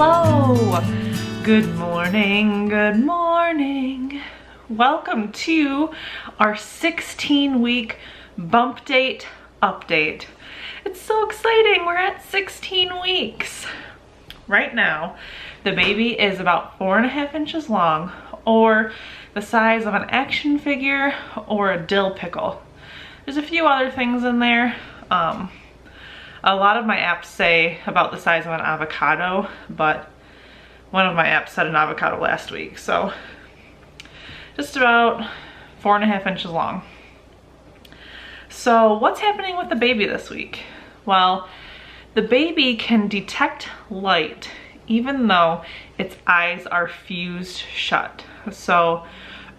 Hello! Good morning, good morning. Welcome to our 16-week Bumpdate update. It's so exciting, we're at 16 weeks. Right now, the baby is about 4.5 inches long, or the size of an action figure or a dill pickle. There's a few other things in there. A lot of my apps say about the size of an avocado, but one of my apps said an avocado last week, so just about 4.5 inches long. So what's happening with the baby this week? Well, the baby can detect light even though its eyes are fused shut. So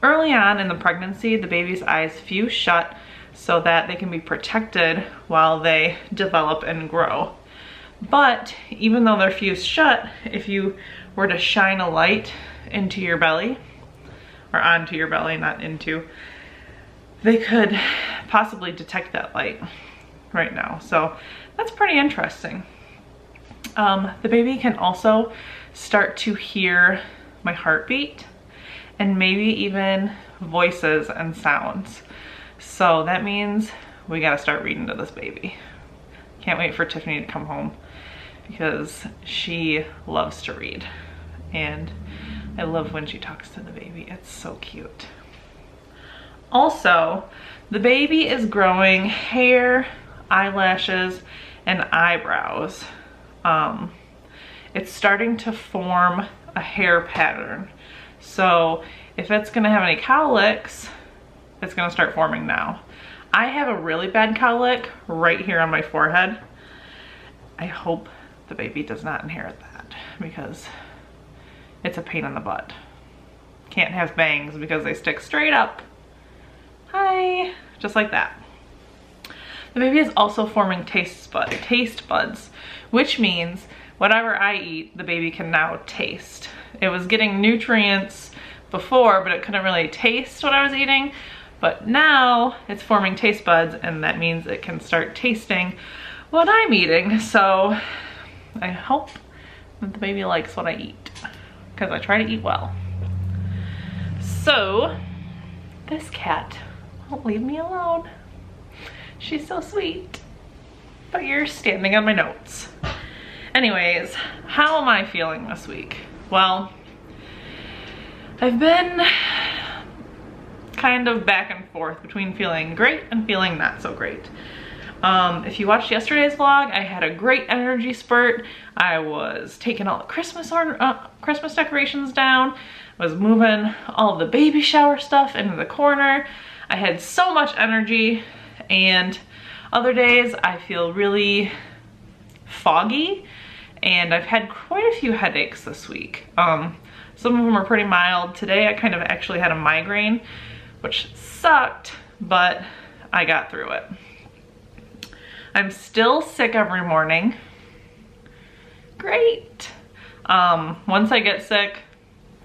early on in the pregnancy, the baby's eyes fuse shut so that they can be protected while they develop and grow. But even though they're fused shut, if you were to shine a light into your belly, or onto your belly, not into, they could possibly detect that light right now. So that's pretty interesting. The baby can also start to hear my heartbeat and maybe even voices and sounds. So that means we gotta start reading to this baby. Can't wait for Tiffany to come home because she loves to read. And I love when she talks to the baby, it's so cute. Also, the baby is growing hair, eyelashes, and eyebrows. It's starting to form a hair pattern. So if it's gonna have any cowlicks, it's gonna start forming now. I have a really bad cowlick right here on my forehead. I hope the baby does not inherit that because it's a pain in the butt. Can't have bangs because they stick straight up. Hi, just like that. The baby is also forming taste buds, which means whatever I eat, the baby can now taste. It was getting nutrients before, but it couldn't really taste what I was eating. But now it's forming taste buds, and that means it can start tasting what I'm eating. So I hope that the baby likes what I eat because I try to eat well. So this cat won't leave me alone. She's so sweet, but you're standing on my notes. Anyways, how am I feeling this week? Well, I've been kind of back and forth between feeling great and feeling not so great. If you watched yesterday's vlog, I had a great energy spurt. I was taking all the Christmas decorations down. I was moving all of the baby shower stuff into the corner. I had so much energy, and other days I feel really foggy, and I've had quite a few headaches this week. Some of them are pretty mild. Today I kind of actually had a migraine, which sucked, but I got through it. I'm still sick every morning. Great. Once I get sick,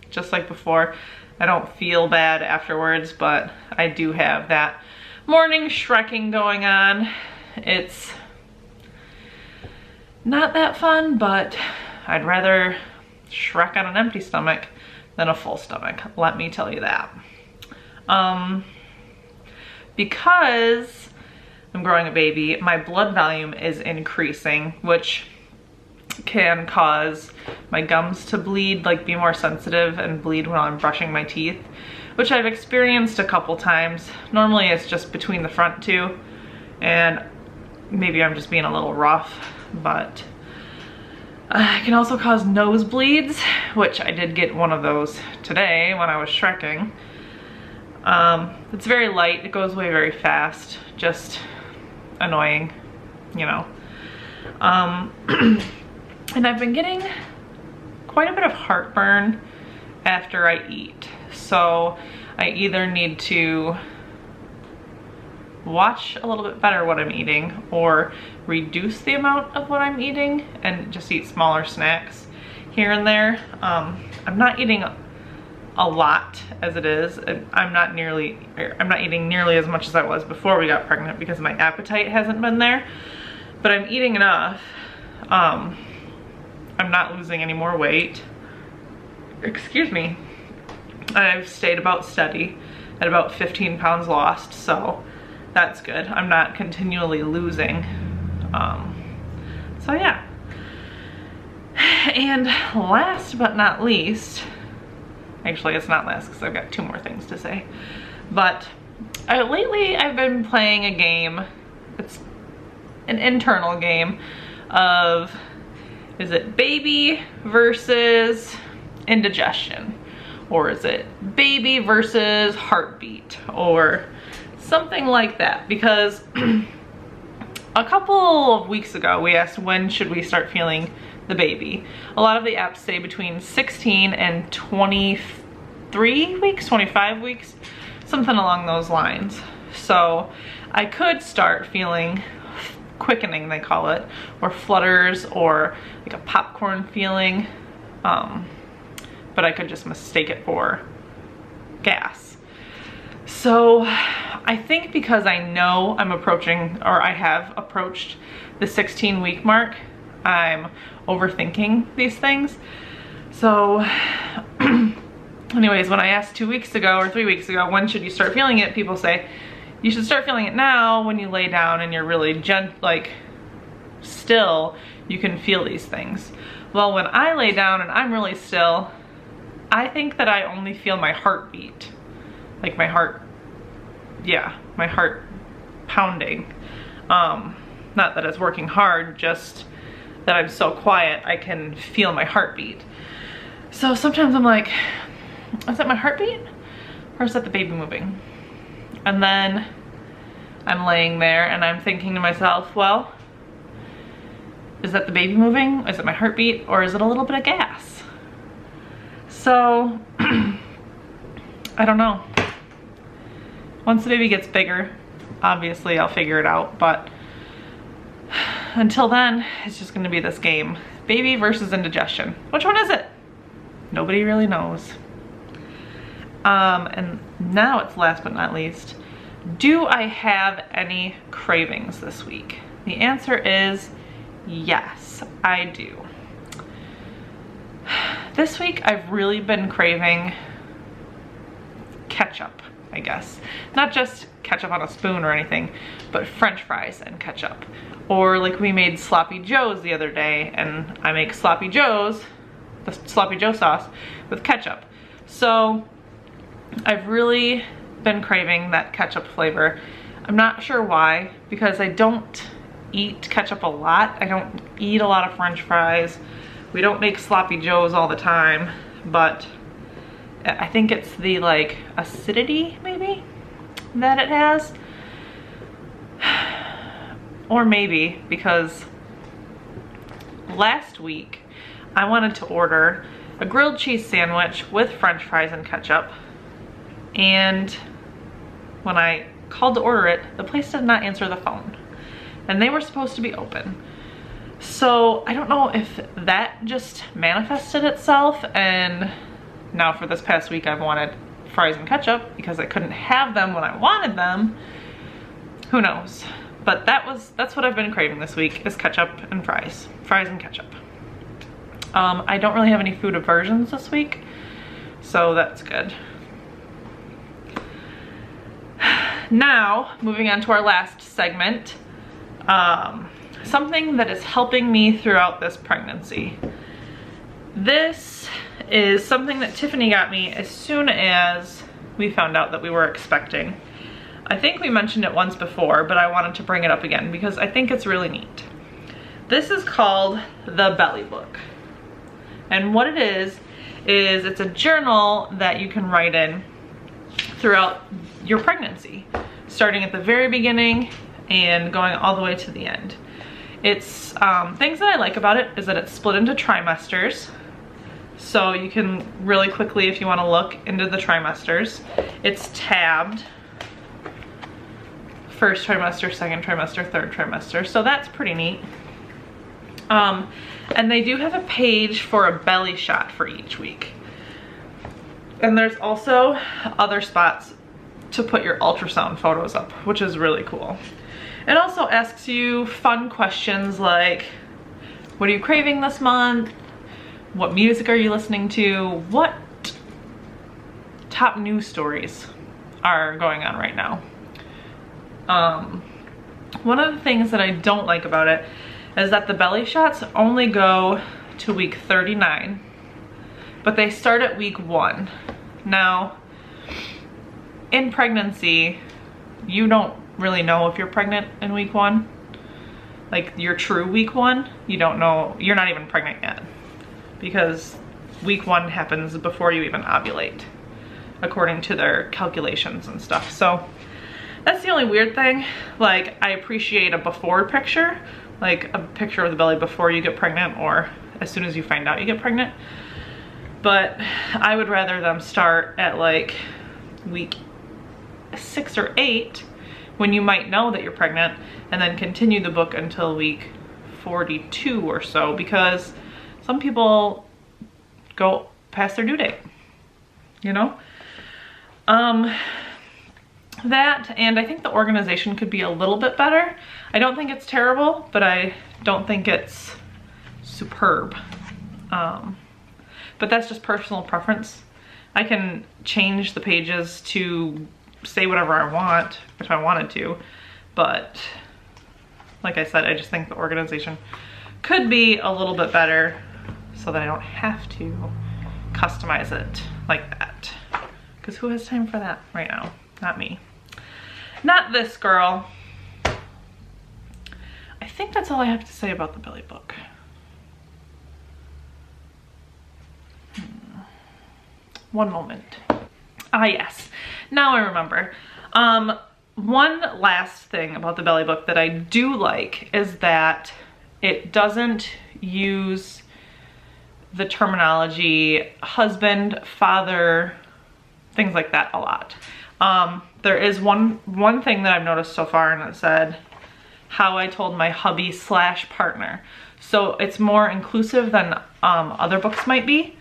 just like before, I don't feel bad afterwards, but I do have that morning shrekking going on. It's not that fun, but I'd rather shrek on an empty stomach than a full stomach, let me tell you that. Because I'm growing a baby, my blood volume is increasing, which can cause my gums to bleed, like be more sensitive and bleed when I'm brushing my teeth, which I've experienced a couple times. Normally it's just between the front two, and maybe I'm just being a little rough, but it can also cause nosebleeds, which I did get one of those today when I was shrekking. It's very light, it goes away very fast, just annoying, you know. And I've been getting quite a bit of heartburn after I eat. So I either need to watch a little bit better what I'm eating or reduce the amount of what I'm eating and just eat smaller snacks here and there. I'm not eating a lot as it is. I'm not eating nearly as much as I was before we got pregnant because my appetite hasn't been there, but I'm eating enough. I'm not losing any more weight. Excuse me. I've stayed about steady at about 15 pounds lost, so that's good. I'm not continually losing. So yeah. And last but not least, actually it's not last because I've got 2 more things to say, but lately I've been playing a game. It's an internal game of, is it baby versus indigestion, or is it baby versus heartbeat, or something like that, because a couple of weeks ago we asked when should we start feeling the baby. A lot of the apps say between 16 and 23 weeks, 25 weeks, something along those lines. So I could start feeling quickening, they call it, or flutters, or like a popcorn feeling, but I could just mistake it for gas. So I think because I know I'm approaching, or I have approached the 16-week mark, I'm overthinking these things. So anyways, when I asked 2 weeks ago or 3 weeks ago, when should you start feeling it? People say, you should start feeling it now when you lay down and you're really still, you can feel these things. Well, when I lay down and I'm really still, I think that I only feel my heartbeat. Like my heart, yeah, my heart pounding. Not that it's working hard, just that I'm so quiet, I can feel my heartbeat. So sometimes I'm like, is that my heartbeat? Or is that the baby moving? And then I'm laying there and I'm thinking to myself, well, is that the baby moving? Is it my heartbeat? Or is it a little bit of gas? So, I don't know. Once the baby gets bigger, obviously I'll figure it out, but until then, it's just gonna be this game. Baby versus indigestion. Which one is it? Nobody really knows. And now it's last but not least, do I have any cravings this week? The answer is yes, I do. This week I've really been craving ketchup, I guess. Not just ketchup on a spoon or anything, but French fries and ketchup. Or like we made sloppy joes the other day, and I make sloppy joes, the sloppy joe sauce, with ketchup. So I've really been craving that ketchup flavor. I'm not sure why, because I don't eat ketchup a lot. I don't eat a lot of French fries. We don't make sloppy joes all the time, but I think it's the like acidity maybe that it has. Or maybe because last week I wanted to order a grilled cheese sandwich with French fries and ketchup, and when I called to order it, the place did not answer the phone, and they were supposed to be open. So I don't know if that just manifested itself, and now for this past week I've wanted fries and ketchup because I couldn't have them when I wanted them. Who knows? But that's what I've been craving this week, is ketchup and fries. Fries and ketchup. I don't really have any food aversions this week, so that's good. Now, moving on to our last segment, something that is helping me throughout this pregnancy. This is something that Tiffany got me as soon as we found out that we were expecting. I think we mentioned it once before, but I wanted to bring it up again because I think it's really neat. This is called the Belly Book. And what it is it's a journal that you can write in throughout your pregnancy, starting at the very beginning and going all the way to the end. It's things that I like about it is that it's split into trimesters. So you can really quickly, if you want to look into the trimesters, it's tabbed. First trimester, second trimester, third trimester. So that's pretty neat. And they do have a page for a belly shot for each week. And there's also other spots to put your ultrasound photos up, which is really cool. It also asks you fun questions like, what are you craving this month? What music are you listening to? What top news stories are going on right now? One of the things that I don't like about it is that the belly shots only go to week 39, but they start at week 1. Now, in pregnancy, you don't really know if you're pregnant in week 1. Like your true week 1, you don't know, you're not even pregnant yet, because week 1 happens before you even ovulate, according to their calculations and stuff. So that's the only weird thing. Like, I appreciate a before picture, like a picture of the belly before you get pregnant or as soon as you find out you get pregnant. But I would rather them start at like week 6 or 8 when you might know that you're pregnant, and then continue the book until week 42 or so, because some people go past their due date, you know? That, and I think the organization could be a little bit better. I don't think it's terrible, but I don't think it's superb. But that's just personal preference. I can change the pages to say whatever I want if I wanted to, but like I said, I just think the organization could be a little bit better so that I don't have to customize it like that. Because who has time for that right now? Not me. Not this girl. I think that's all I have to say about the belly book. One moment. Ah, yes. Now I remember. One last thing about the belly book that I do like is that it doesn't use the terminology husband, father, things like that a lot. There is one thing that I've noticed so far, and it said how I told my hubby / partner. So it's more inclusive than other books might be.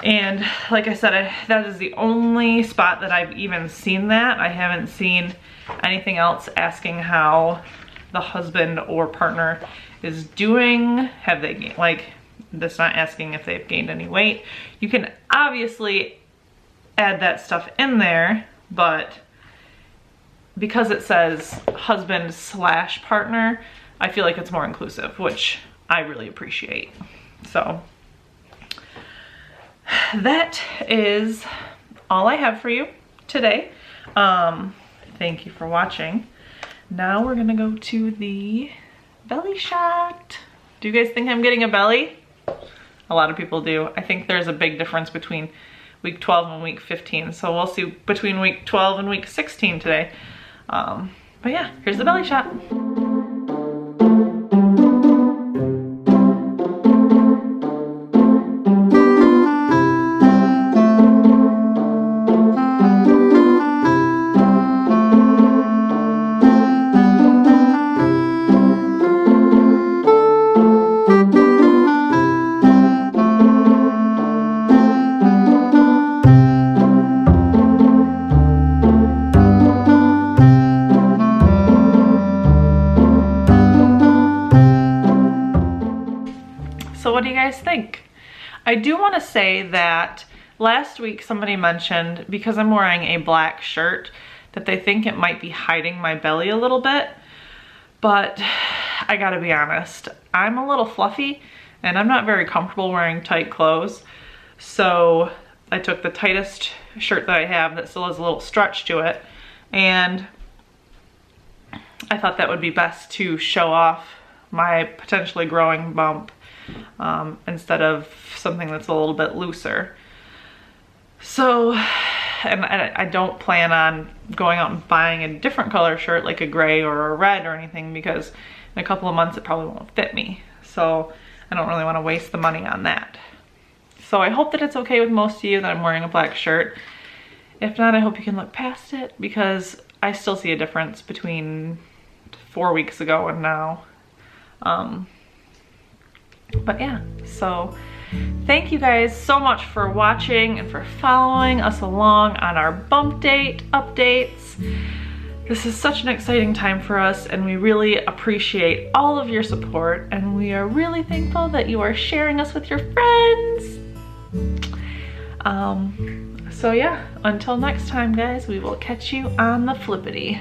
And like I said, that is the only spot that I've even seen that. I haven't seen anything else asking how the husband or partner is doing. Have they gained, like, that's not asking if they've gained any weight. You can obviously add that stuff in there, but because it says husband / partner, I feel like it's more inclusive, which I really appreciate. So that is all I have for you today. Thank you for watching. Now we're gonna go to the belly shot. Do you guys think I'm getting a belly? A lot of people do. I think there's a big difference between week 12 and week 15. So we'll see between week 12 and week 16 today. But yeah, here's the belly shot. So what do you guys think? I do want to say that last week somebody mentioned, because I'm wearing a black shirt, that they think it might be hiding my belly a little bit. But I gotta be honest, I'm a little fluffy and I'm not very comfortable wearing tight clothes. So I took the tightest shirt that I have that still has a little stretch to it, and I thought that would be best to show off my potentially growing bump instead of something that's a little bit looser. So, and I don't plan on going out and buying a different color shirt like a gray or a red or anything, because in a couple of months it probably won't fit me. So I don't really want to waste the money on that. So I hope that it's okay with most of you that I'm wearing a black shirt. If not, I hope you can look past it, because I still see a difference between 4 weeks ago and now. But yeah, so thank you guys so much for watching and for following us along on our Bumpdate updates. This is such an exciting time for us, and we really appreciate all of your support, and we are really thankful that you are sharing us with your friends. So yeah, until next time guys, we will catch you on the flippity.